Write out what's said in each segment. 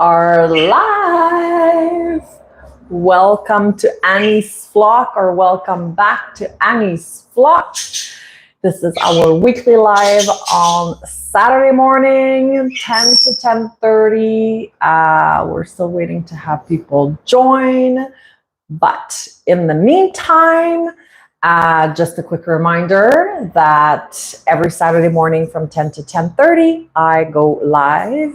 are live. Welcome to Annie's Flock, or welcome back to Annie's Flock. This is our weekly live on Saturday morning, 10 to 10:30. We're still waiting to have people join. But in the meantime, just a quick reminder that every Saturday morning from 10 to 10:30, I go live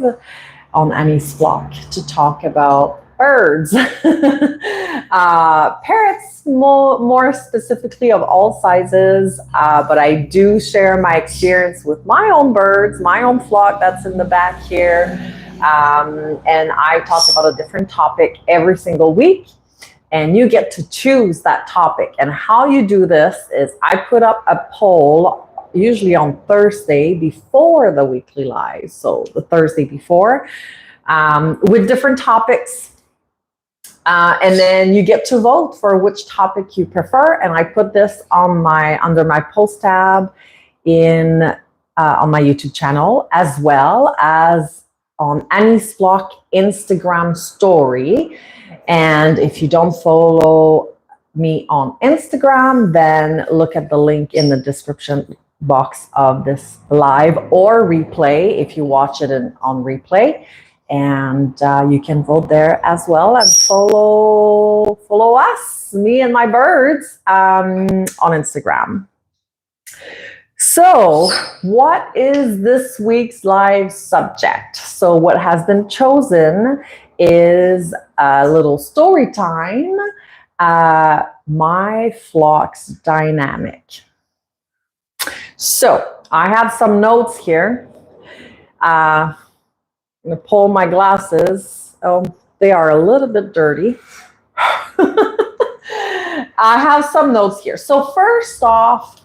on Annie's Flock to talk about birds. Parrots more specifically, of all sizes, but I do share my experience with my own birds, my own flock that's in the back here. And I talk about a different topic every single week. And you get to choose that topic. And how you do this is I put up a poll, usually on Thursday before the weekly live, so the Thursday before, with different topics. And then you get to vote for which topic you prefer. And I put this on under my post tab on my YouTube channel, as well as on Annie's Flock Instagram story. And if you don't follow me on Instagram, then look at the link in the description box of this live or replay if you watch it on replay. And you can vote there as well, and follow us, me and my birds, on Instagram. So what is this week's live subject? So what has been chosen is a little story time, my flock's dynamic. So I have some notes here. I'm going to pull my glasses. Oh, they are a little bit dirty. I have some notes here. So first off,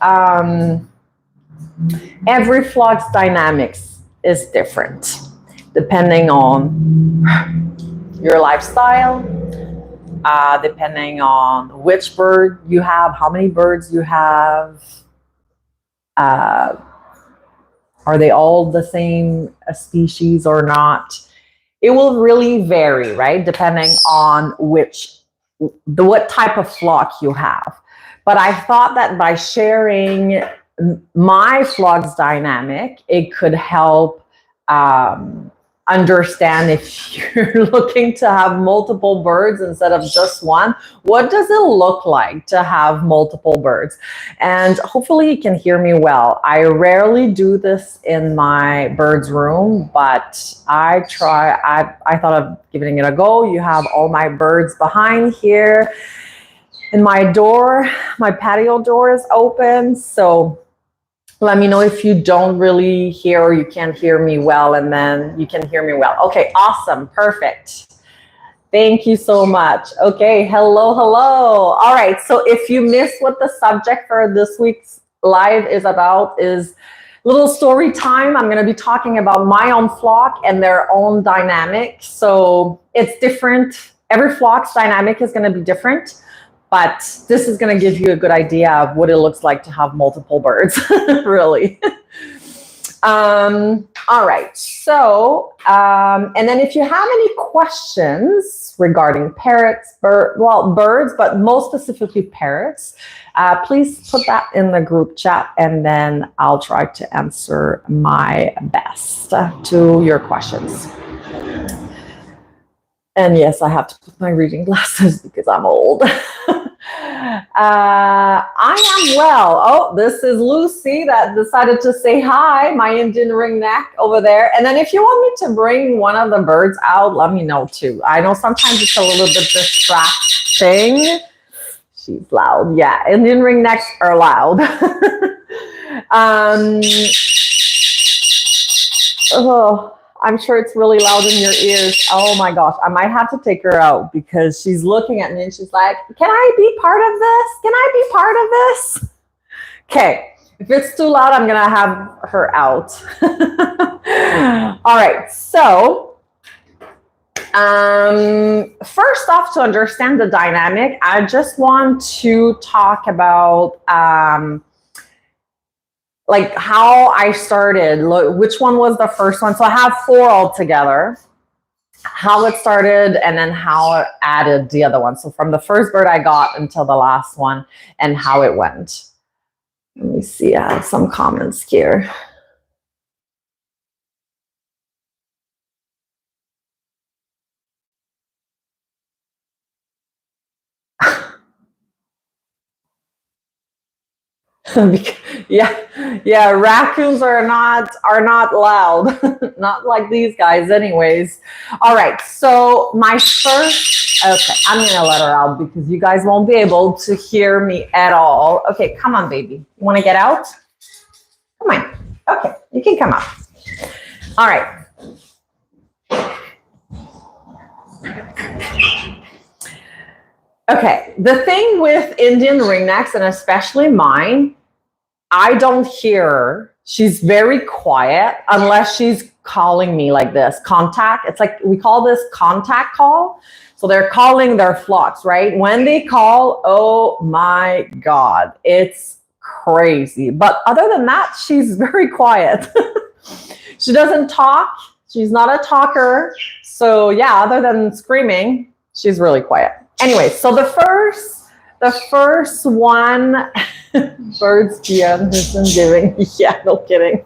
every flock's dynamics is different depending on your lifestyle, depending on which bird you have, how many birds you have. Are they all the same species or not? It will really vary, right? Depending on what type of flock you have. But I thought that by sharing my flock's dynamic, it could help understand, if you're looking to have multiple birds instead of just one, what does it look like to have multiple birds? And hopefully you can hear me well. I rarely do this in my birds room, but I thought of giving it a go. You have all my birds behind here, and my patio door is open. So let me know if you don't really hear, or you can't hear me well, and then you can hear me well. Okay, awesome, perfect. Thank you so much. Okay, hello. All right, so if you missed what the subject for this week's live is about, is little story time. I'm gonna be talking about my own flock and their own dynamic. So it's different. Every flock's dynamic is gonna be different. But this is going to give you a good idea of what it looks like to have multiple birds, really. All right. So, and then if you have any questions regarding parrots, birds, but most specifically parrots, please put that in the group chat, and then I'll try to answer my best to your questions. And yes, I have to put my reading glasses because I'm old. I am well. Oh, this is Lucy that decided to say hi, my Indian ringneck over there. And then if you want me to bring one of the birds out, let me know too. I know sometimes it's a little bit distracting. She's loud. Yeah, Indian ringnecks are loud. Oh, I'm sure it's really loud in your ears. Oh my gosh, I might have to take her out because she's looking at me and she's like, can I be part of this? Can I be part of this? Okay, if it's too loud, I'm gonna have her out. All right, so first off, to understand the dynamic, I just want to talk about like how I started, which one was the first one. So I have 4 altogether. how it started and then how it added the other one. So from the first bird I got until the last one and how it went. Let me see, I have some comments here. Yeah, raccoons are not loud. Not like these guys anyways. All right, so my first, okay, I'm gonna let her out because you guys won't be able to hear me at all. Okay, come on, baby, you want to get out? Come on. Okay, you can come out. All right. Okay, the thing with Indian ringnecks, and especially mine, I don't hear her. She's very quiet unless she's calling me like this. Contact. It's like we call this contact call. So they're calling their flocks, right? When they call, oh my God, it's crazy. But other than that, she's very quiet. She doesn't talk. She's not a talker. So yeah, other than screaming, she's really quiet. Anyway, so the first one, birds GM isn't giving. Yeah, no kidding.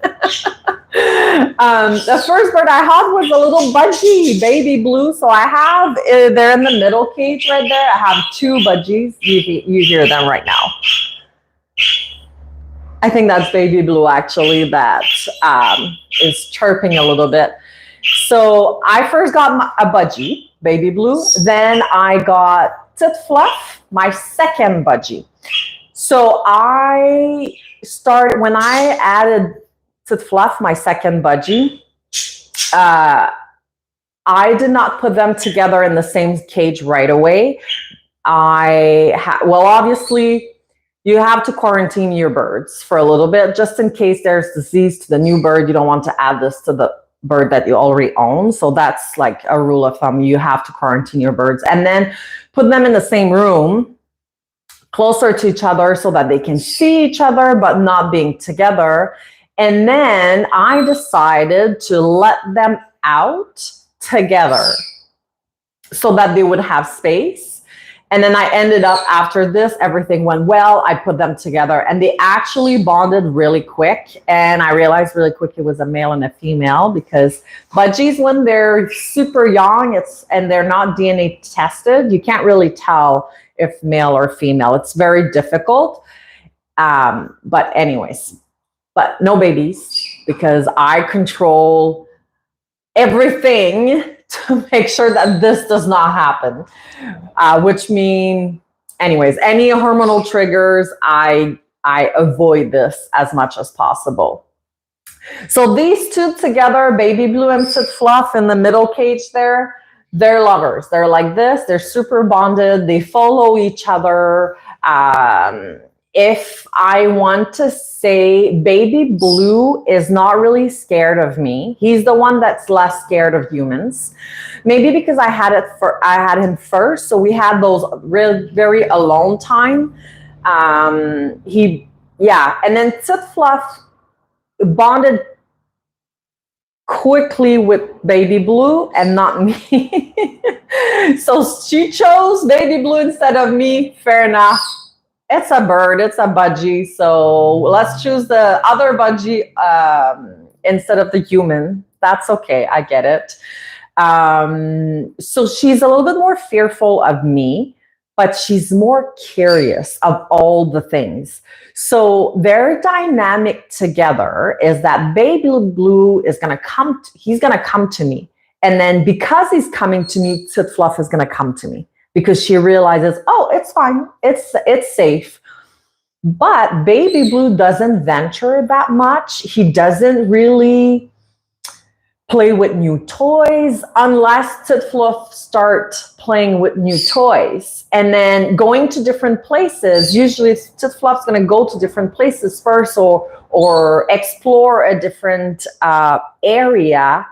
The first bird I had was a little budgie, baby blue. So I have, they're in the middle cage right there. I have two budgies. You hear them right now. I think that's baby blue actually that is chirping a little bit. So I first got a budgie, baby blue. Then I got tit fluff, my second budgie. So I started, when I added tit fluff, my second budgie, I did not put them together in the same cage right away. Well, obviously, you have to quarantine your birds for a little bit, just in case there's disease to the new bird. You don't want to add this to the bird that you already own. So that's like a rule of thumb. You have to quarantine your birds and then put them in the same room, closer to each other so that they can see each other, but not being together. And then I decided to let them out together so that they would have space. And then I ended up, after this, everything went well. I put them together and they actually bonded really quick. And I realized really quick it was a male and a female, because budgies, when they're super young, and they're not DNA tested, you can't really tell if male or female. It's very difficult. But anyways, but no babies, because I control everything to make sure that this does not happen, which means, anyways, any hormonal triggers, I avoid this as much as possible. So these two together, baby blue and tit fluff in the middle cage there, they're lovers. They're like this. They're super bonded. They follow each other. If I want to say, baby blue is not really scared of me. He's the one that's less scared of humans. Maybe because I had him first, so we had those really very alone time. And then tit fluff bonded quickly with baby blue and not me. So she chose baby blue instead of me. Fair enough. It's a bird, it's a budgie, so let's choose the other budgie instead of the human. That's okay, I get it. So she's a little bit more fearful of me, but she's more curious of all the things. So their dynamic together is that baby blue is going to come, he's going to come to me. And then because he's coming to me, tit fluff is going to come to me, because she realizes, oh, it's fine, it's safe. But baby blue doesn't venture that much. He doesn't really play with new toys unless tit fluff start playing with new toys. And then going to different places, usually tit fluff's going to go to different places first, or explore a different area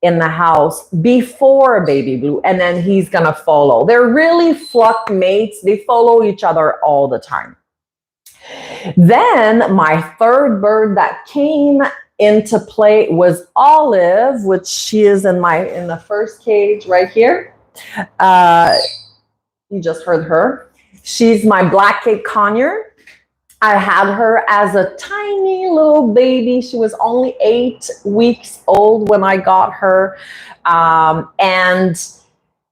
in the house before baby blue, and then he's gonna follow. They're really flock mates. They follow each other all the time. Then my third bird that came, into play was Olive, which she is in the first cage right here. You just heard her. She's my Black Cape Conure. I had her as a tiny little baby. She was only 8 weeks old when I got her. And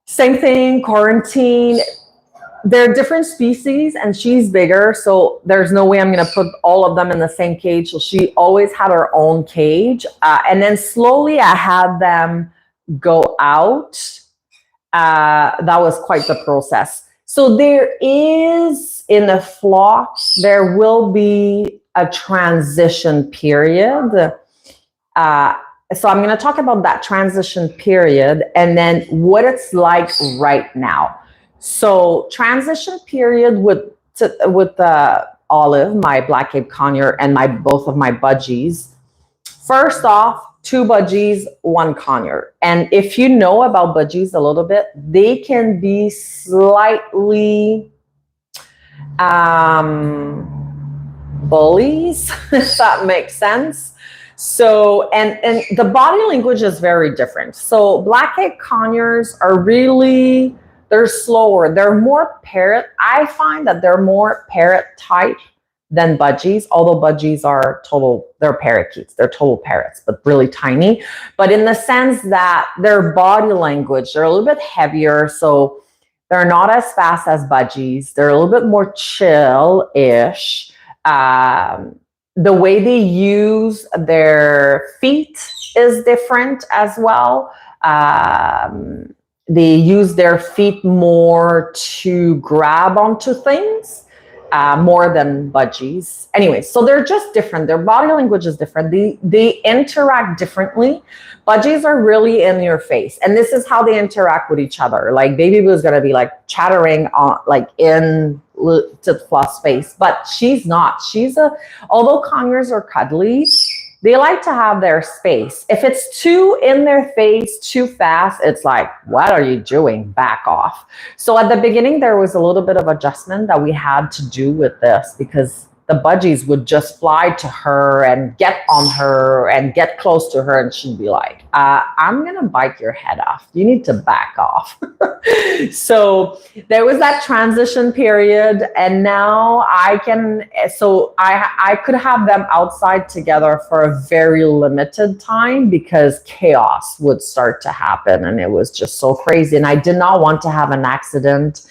same thing, quarantine. They're different species and she's bigger. So there's no way I'm going to put all of them in the same cage. So she always had her own cage. And then slowly I had them go out. That was quite the process. So there is, in the flock, there will be a transition period. So I'm going to talk about that transition period and then what it's like right now. So transition period with Olive, my Black Cape Conure, and both of my budgies. First off, 2 budgies, 1 conure. And if you know about budgies a little bit, they can be slightly bullies, if that makes sense. So, and the body language is very different. So Black Cape Conures are really, they're slower. They're more parrot. I find that they're more parrot type than budgies, although budgies are they're parakeets. They're total parrots, but really tiny. But in the sense that their body language, they're a little bit heavier. So they're not as fast as budgies. They're a little bit more chill-ish. The way they use their feet is different as well. They use their feet more to grab onto things. More than budgies. Anyway, so they're just different. Their body language is different. They interact differently. Budgies are really in your face. And this is how they interact with each other. Like Baby Blue is going to be like chattering on, like in Fluff's face, but she's not. Although conures are cuddly, they like to have their space. If it's too in their face, too fast, it's like, what are you doing? Back off. So at the beginning, there was a little bit of adjustment that we had to do with this because the budgies would just fly to her and get on her and get close to her. And she'd be like, I'm going to bite your head off. You need to back off. So there was that transition period. And now I could have them outside together for a very limited time because chaos would start to happen. And it was just so crazy. And I did not want to have an accident,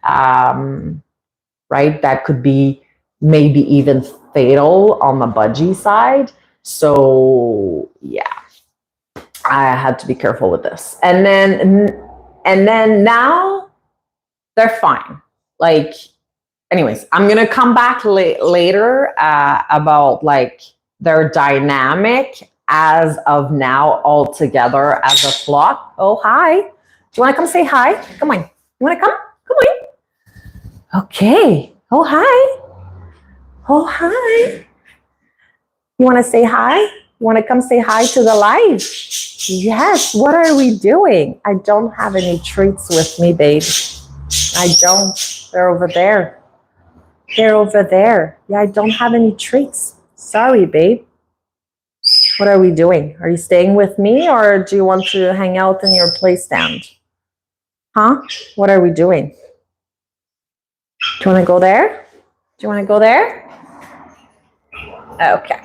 right? That could be maybe even fatal on the budgie side. So yeah, I had to be careful with this. And then now they're fine. Like, anyways, I'm going to come back later about like their dynamic as of now all together as a flock. Oh, hi. Do you want to come say hi? Come on. You want to come? Come on. Okay. Oh, hi. Oh, hi. You want to say hi? You want to come say hi to the live? Yes. What are we doing? I don't have any treats with me, babe. I don't. They're over there. They're over there. Yeah, I don't have any treats. Sorry, babe. What are we doing? Are you staying with me or do you want to hang out in your play stand? Huh? What are we doing? Do you want to go there? Do you want to go there? Okay.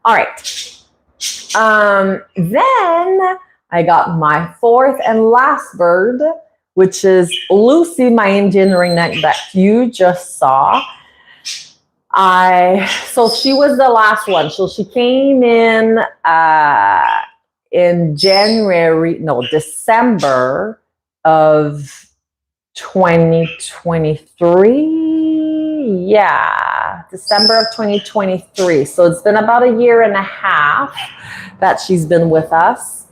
All right. Then I got my 4th and last bird, which is Lucy, my Indian ringneck that you just saw. So she was the last one. So she came in December of 2023. Yeah, December of 2023. So it's been about 1.5 years that she's been with us.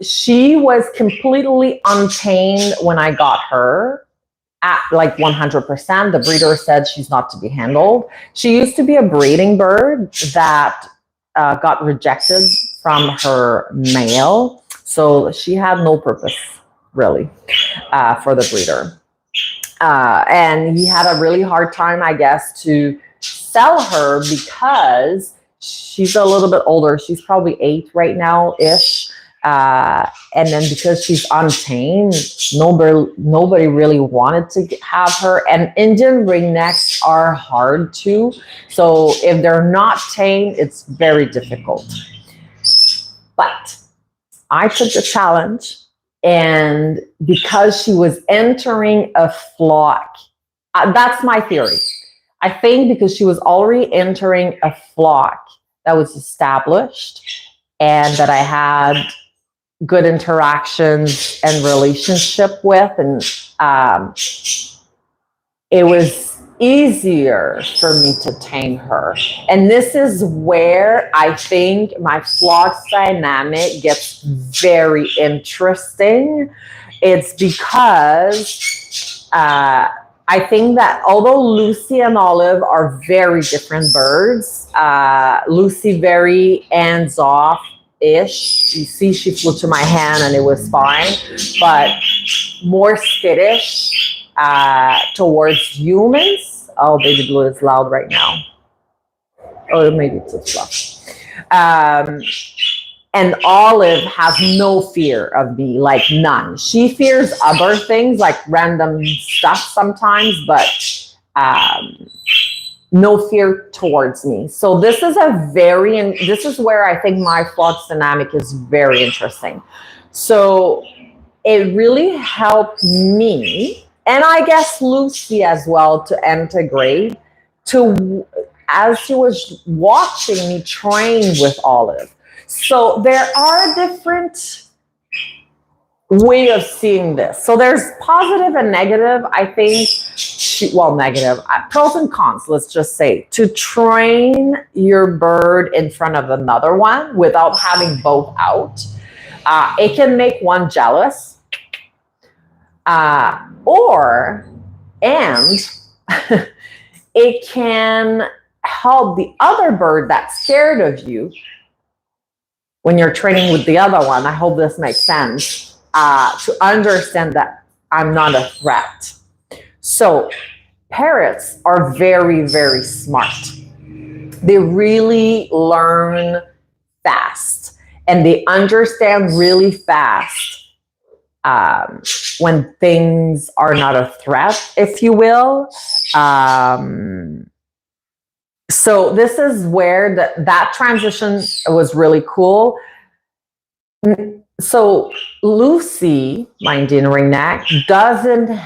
She was completely untamed when I got her at like 100%. The breeder said she's not to be handled. She used to be a breeding bird that got rejected from her male. So she had no purpose really for the breeder. And he had a really hard time, I guess, to sell her because she's a little bit older. She's probably 8 right now-ish. And then because she's untamed, nobody really wanted to have her. And Indian ringnecks are hard too. So if they're not tamed, it's very difficult. But I took the challenge, and because she was entering a flock, that's my theory. I think because she was already entering a flock that was established and that I had good interactions and relationship with, and it was easier for me to tame her. And this is where I think my flock dynamic gets very interesting. It's because I think that although Lucy and Olive are very different birds, Lucy very hands-off-ish. You see, she flew to my hand and it was fine, but more skittish towards humans. Oh, Baby Blue is loud right now. Oh, maybe it's a fluff. And Olive has no fear of me, like none. She fears other things, like random stuff sometimes, but no fear towards me. So this is this is where I think my flock dynamic is very interesting. So it really helped me, and I guess Lucy as well, to integrate, as she was watching me train with Olive. So there are different way of seeing this. So there's positive and negative. I think, negative, pros and cons, let's just say, to train your bird in front of another one without having both out. It can make one jealous, and it can help the other bird that's scared of you when you're training with the other one. I hope this makes sense, to understand that I'm not a threat. So parrots are very, very smart. They really learn fast, and they understand really fast when things are not a threat, if you will. So this is where that transition was really cool. So Lucy, my Indian ringneck, doesn't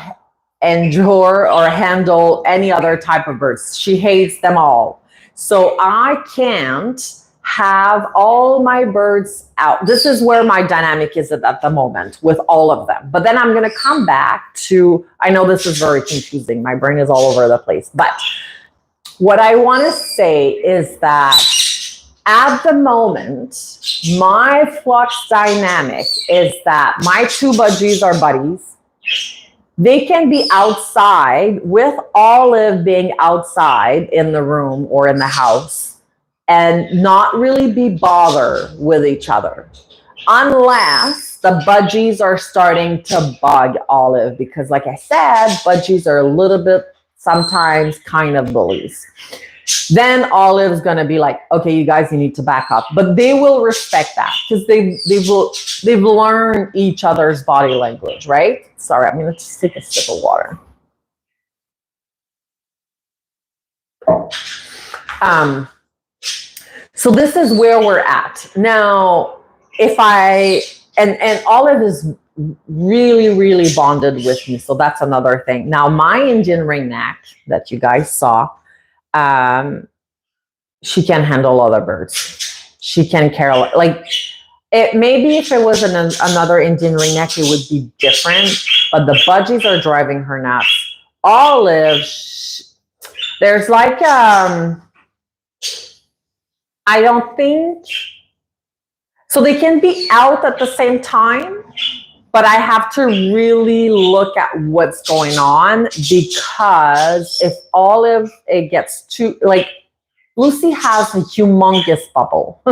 endure or handle any other type of birds. She hates them all. So I can't have all my birds out. This is where my dynamic is at the moment with all of them. But then I'm going to come back to, I know this is very confusing. My brain is all over the place. But what I want to say is that at the moment, my flock dynamic is that my 2 budgies are buddies. They can be outside with Olive being outside in the room or in the house and not really be bothered with each other, unless the budgies are starting to bug Olive, because like I said, budgies are a little bit sometimes kind of bullies. Then Olive's gonna be like, okay, you guys, you need to back up. But they will respect that because they've learned each other's body language, right? Sorry, I'm gonna just take a sip of water. So this is where we're at now. If and Olive is really, really bonded with me, so that's another thing. Now my Indian ringneck that you guys saw, she can handle other birds. She can care, like it. Maybe if it was another Indian ringneck, it would be different. But the budgies are driving her nuts. Olive, there's like I don't think so. They can be out at the same time, but I have to really look at what's going on, because if Olive, it gets too, like, Lucy has a humongous bubble.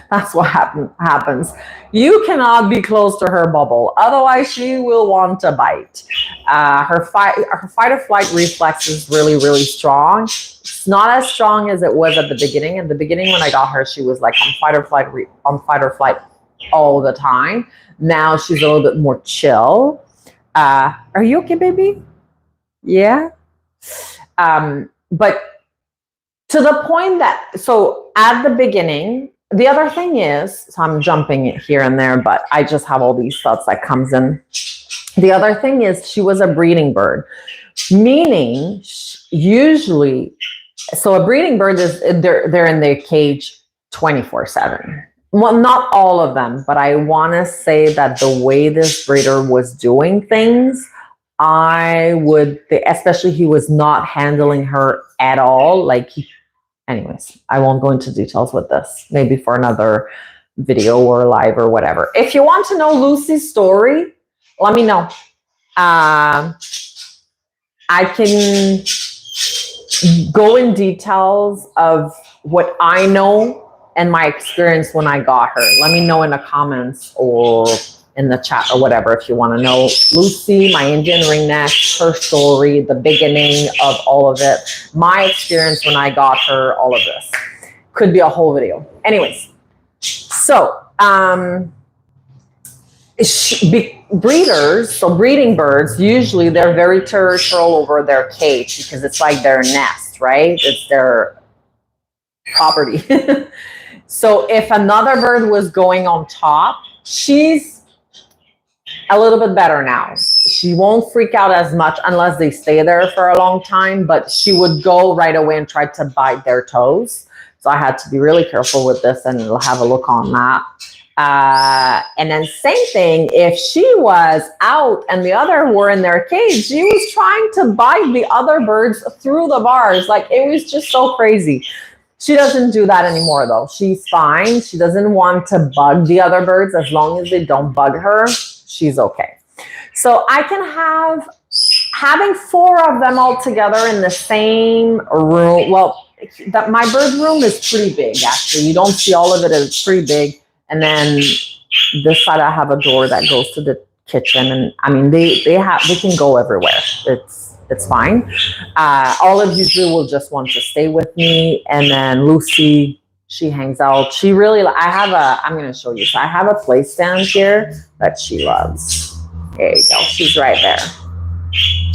That's what happens. You cannot be close to her bubble, otherwise she will want to bite. Her fight or flight reflex is really, really strong. It's not as strong as it was at the beginning. At the beginning, when I got her, she was like on fight or flight all the time. Now she's a little bit more chill. Are you okay, baby? Yeah. But to the point that, so at the beginning, the other thing is, so I'm jumping here and there, but I just have all these thoughts that comes in. The other thing is she was a breeding bird, meaning usually, so a breeding bird is, they're in their cage 24/7. Well, not all of them, but I want to say that the way this breeder was doing things, I would, especially he was not handling her at all. Like, anyways, I won't go into details with this, maybe for another video or live or whatever. If you want to know Lucy's story, let me know. I can go in details of what I know and my experience when I got her. Let me know in the comments or in the chat or whatever if you want to know Lucy, my Indian ringneck, her story, the beginning of all of it, my experience when I got her, all of this. Could be a whole video. Anyways, so breeders, so breeding birds, usually they're very territorial over their cage because it's like their nest, right? It's their property. So if another bird was going on top, she's a little bit better now. She won't freak out as much unless they stay there for a long time, but she would go right away and try to bite their toes. So I had to be really careful with this and have a look on that. And then same thing, if she was out and the other were in their cage, she was trying to bite the other birds through the bars. Like, it was just so crazy. She doesn't do that anymore though. She's fine. She doesn't want to bug the other birds. As long as they don't bug her, she's okay. So I can having 4 of them all together in the same room. Well, my bird room is pretty big, actually. You don't see all of it. It's pretty big. And then this side, I have a door that goes to the kitchen. And I mean, they can go everywhere. It's fine. Olive usually will just want to stay with me. And then Lucy, she hangs out. She really, I'm going to show you. So I have a play stand here that she loves. There you go. She's right there.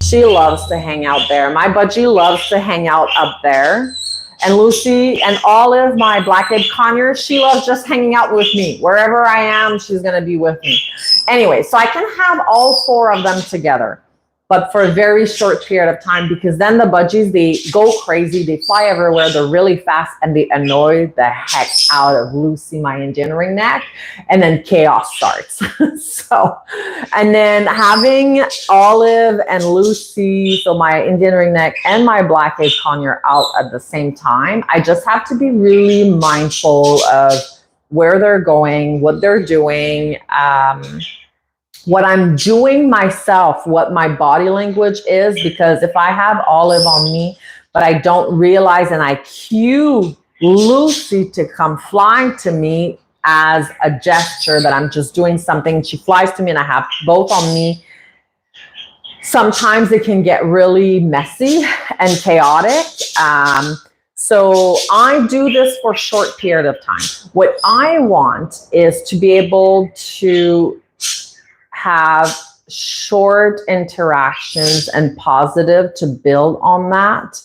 She loves to hang out there. My budgie loves to hang out up there. And Lucy and Olive, my black-eyed conure, she loves just hanging out with me. Wherever I am, she's going to be with me. Anyway, so I can have all 4 of them together, but for a very short period of time, because then the budgies, they go crazy. They fly everywhere. They're really fast, and they annoy the heck out of Lucy, my Indian ringneck, and then chaos starts. So, and then having Olive and Lucy, so my Indian ringneck and my black-eyed conure out at the same time, I just have to be really mindful of where they're going, what they're doing, what I'm doing myself, what my body language is, because if I have Olive on me, but I don't realize and I cue Lucy to come flying to me as a gesture that I'm just doing something, she flies to me and I have both on me, sometimes it can get really messy and chaotic. So I do this for a short period of time. What I want is to be able to have short interactions and positive to build on that.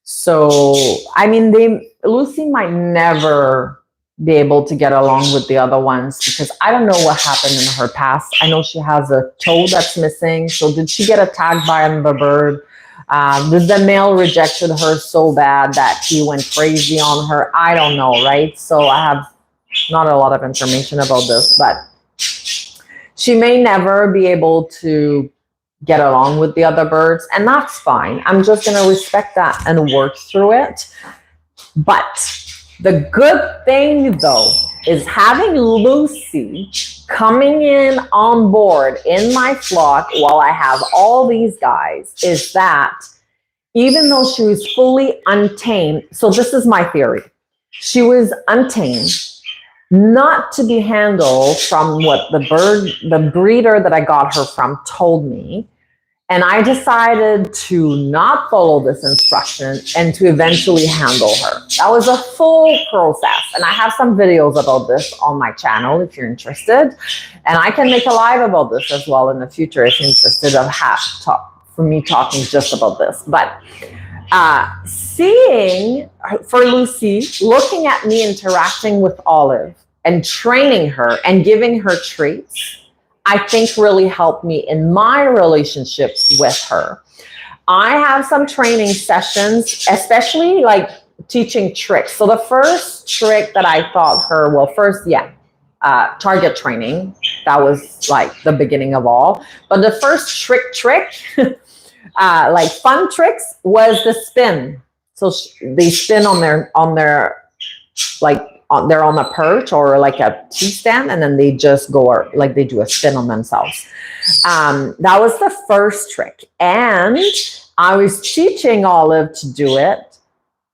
So, I mean, Lucy might never be able to get along with the other ones because I don't know what happened in her past. I know she has a toe that's missing. So did she get attacked by another bird? Did the male rejected her so bad that he went crazy on her? I don't know, right? So I have not a lot of information about this, but she may never be able to get along with the other birds, and that's fine. I'm just going to respect that and work through it. But the good thing, though, is having Lucy coming in on board in my flock while I have all these guys is that even though she was fully untamed. So this is my theory. She was untamed, not to be handled from what the breeder that I got her from told me. And I decided to not follow this instruction and to eventually handle her. That was a full process. And I have some videos about this on my channel if you're interested. And I can make a live about this as well in the future if you're interested for me talking just about this. But seeing for Lucy, looking at me interacting with Olive and training her and giving her treats, I think really helped me in my relationship with her. I have some training sessions, especially like teaching tricks. So the first trick that I taught her, well, first, target training. That was like the beginning of all. But the first trick, like fun tricks, was the spin. So they spin on their like, they're on a perch or like a T-stand, and then they just go like they do a spin on themselves. That was the first trick. And I was teaching Olive to do it.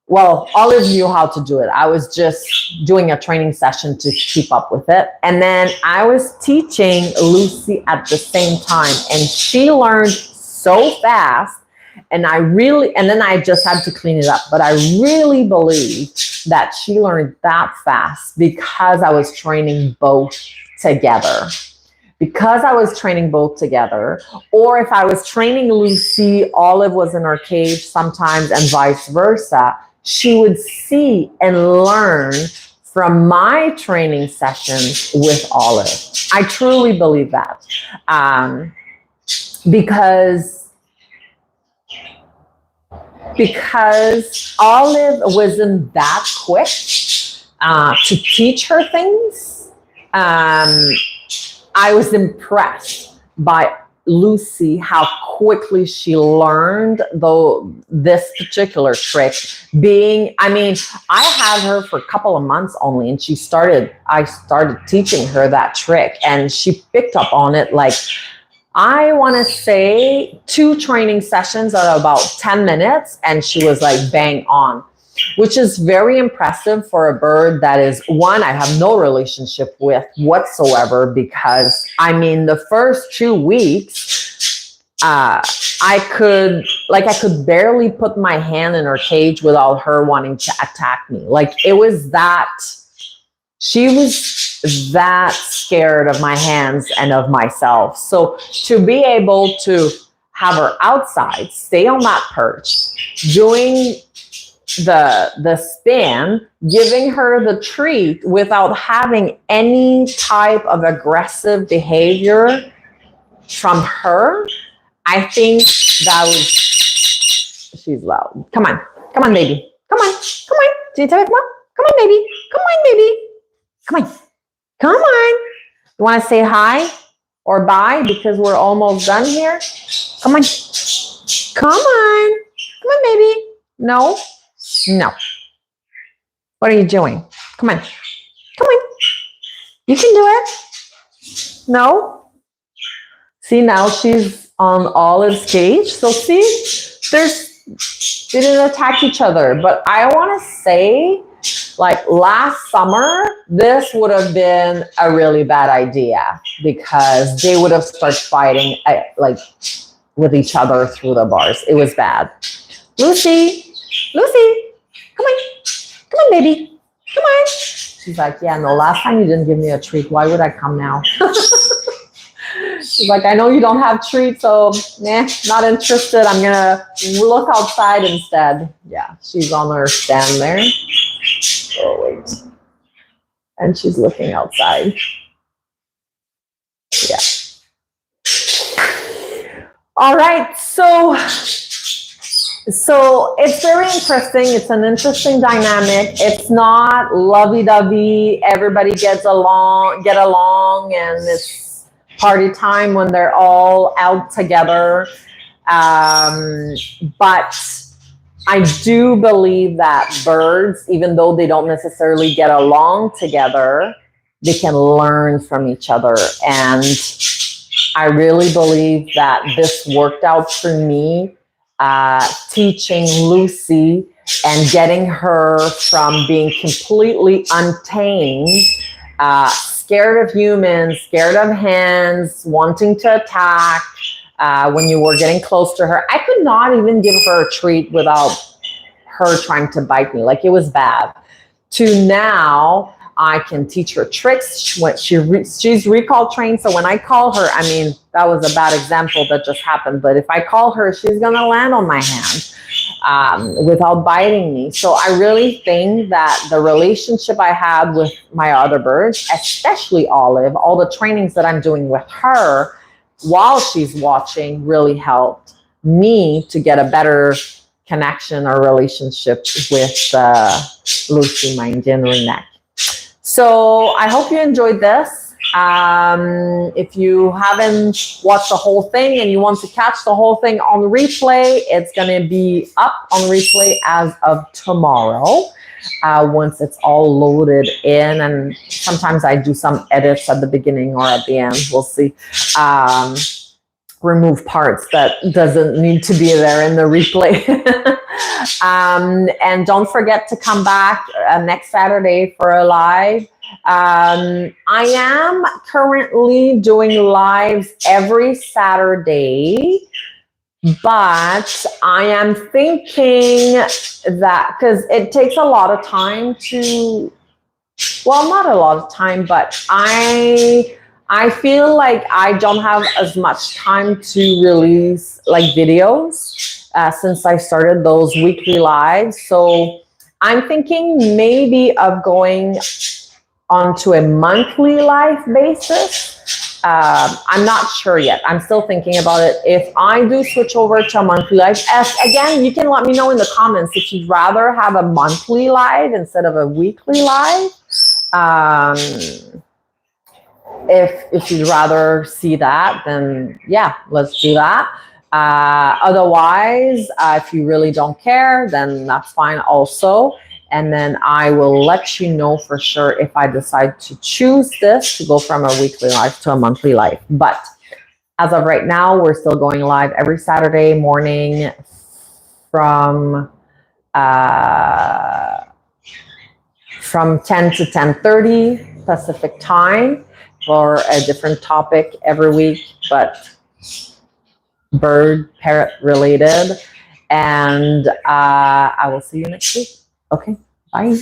Well, Olive knew how to do it. I was just doing a training session to keep up with it. And then I was teaching Lucy at the same time, and she learned so fast. And then I just had to clean it up. But I really believe that she learned that fast because I was training both together. Because I was training both together, or if I was training Lucy, Olive was in her cage sometimes, and vice versa, she would see and learn from my training sessions with Olive. I truly believe that. Because Olive wasn't that quick to teach her things. I was impressed by Lucy, how quickly she learned this particular trick. I had her for a couple of months only, and I started teaching her that trick, and she picked up on it like, I want to say 2 training sessions at about 10 minutes, and she was like bang on, which is very impressive for a bird that is one I have no relationship with whatsoever, because the first 2 weeks, I could barely put my hand in her cage without her wanting to attack me. Like she was that scared of my hands and of myself. So to be able to have her outside, stay on that perch, doing the spin, giving her the treat without having any type of aggressive behavior from her, I think that was, she's loud. Come on, baby. Come on. Do you tell me, come on, baby. Come on, baby. Come on. You want to say hi or bye because we're almost done here? Come on, baby. No. What are you doing? Come on. You can do it. No. See, now she's on Olive's cage. So see, they didn't attack each other. But I want to say, like last summer, this would have been a really bad idea because they would have started fighting with each other through the bars. It was bad. Lucy, come on, baby. Come on. She's like, yeah, no, last time you didn't give me a treat. Why would I come now? She's like, I know you don't have treats, so not interested. I'm going to look outside instead. Yeah, she's on her stand there. Oh, wait. And she's looking outside. Yeah. All right. So it's very interesting. It's an interesting dynamic. It's not lovey-dovey. Everybody get along, and it's party time when they're all out together. But I do believe that birds, even though they don't necessarily get along together, they can learn from each other. And I really believe that this worked out for me teaching Lucy and getting her from being completely untamed, scared of humans, scared of hands, wanting to attack when you were getting close to her. I could not even give her a treat without her trying to bite me. Like, it was bad. To now, I can teach her tricks. She's recall trained. So when I call her, I mean, that was a bad example that just happened. But if I call her, she's going to land on my hand without biting me. So I really think that the relationship I had with my other birds, especially Olive, all the trainings that I'm doing with her while she's watching really helped me to get a better connection or relationship with Lucy, my Indian ringneck. So I hope you enjoyed this. If you haven't watched the whole thing and you want to catch the whole thing on replay, it's going to be up on replay as of tomorrow. Once it's all loaded in, and sometimes I do some edits at the beginning or at the end, we'll see. Remove parts that doesn't need to be there in the replay. And don't forget to come back next Saturday for a live. I am currently doing lives every Saturday, but I am thinking that, because it takes a lot of time to, well, not a lot of time, but I feel like I don't have as much time to release like videos since I started those weekly lives. So I'm thinking maybe of going onto a monthly live basis. I'm not sure yet. I'm still thinking about it. If I do switch over to a monthly live, again, you can let me know in the comments if you'd rather have a monthly live instead of a weekly live. If you'd rather see that, then yeah, let's do that. Otherwise, if you really don't care, then that's fine also. And then I will let you know for sure if I decide to choose this to go from a weekly live to a monthly live. But as of right now, we're still going live every Saturday morning from 10 to 10:30 Pacific time for a different topic every week, but bird, parrot related. And I will see you next week. Okay, bye.